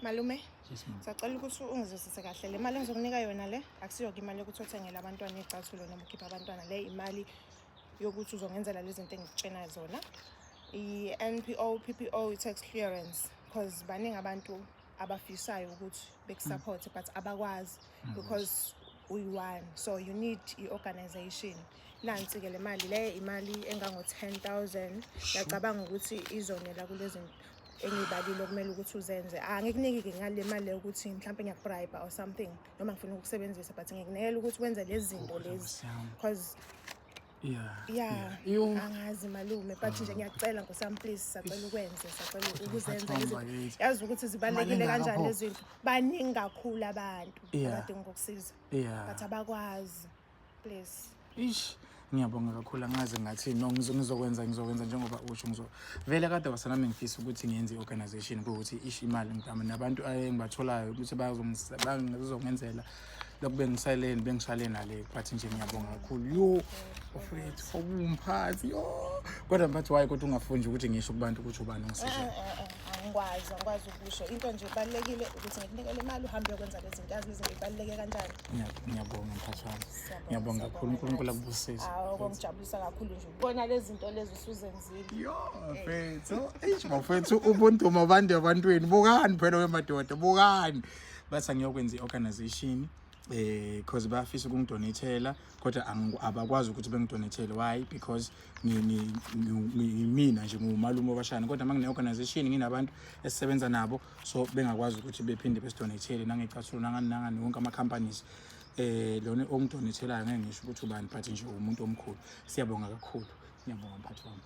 Malume, Yes, ma'am. sacela ukuthi ungizwisise kahle. Le mali engizokunika yona le akusiyo imali yokuthi uthengele abantwana icathulo noma ukhipha abantwana. Le imali yokuthi uzongenzela lezi zinto engikutshena zona. I-NPO, PPO, tax clearance, because baningi abantu abafisayo ukuthi beku-support but abakwazi because uyi-one. So you need i-organization. Nansi-ke le mali le imali engango-10,000. Ngiyacabanga ukuthi izonela kulezi engibalile okumele ukuthi uzenze. Angikunikike ngale mali ukuthi mhlawumbe ngiyakubribe or something noma ngifuna ukukusebenzisa but ngikunikela ukuthi wenze lezi zinto lezi because angazi malume but nje ngiyacela nkosami please sacela ukwenze sacela ukuzenza lezi yazi ukuthi zibalekile kanjani lezi zinto baningi kakhulu abantu abadinga ukukusiza but abakwazi please Ngiyabonga kakhulu angazi ngathi no ngizokwenza njengoba usho vele kade wasanami ngifisa ukuthi ngiyenze organization ukuthi isho imali ngidama nabantu engibatholayo ukuthi bazongenzela lokube bengisale nale but nje ngiyabonga kakhulu ofethu umphathi kodwa mphathi waye kodwa ungafuni ukuthi ngisho kubantu ukuthi ubani ngisiza angikwazi ukusho into nje ibalekile ukuthi ngikunikele imali uhambe uyokwenza lezi zinto yazi izinto ibaleke kanjani. Ngiyabonga mphathi wami ngiyabonga kakhulu uNkulunkulu akubusise ngongijabulisa kakhulu nje ubona lezi zinto lezi usuzenzile mfethu mfethu ubuntu mabande abantweni bukani phela wemadoda bukani bathi ngiyokwenza iorganization because bafisa ukungidonatela kodwa abakwazi ukuthi bengidonatele why because mina nje ngumalume wabashana kodwa mangine organization nginabantu esisebenza nabo so bengakwazi ukuthi bephinde besidonatele nangecathulo nangani wonke ama companies lona ongidonatelayo ngeke ngisho ukuthi ubani but nje umuntu omkhulu siyabonga kakhulu ngiyabonga mphathi wami.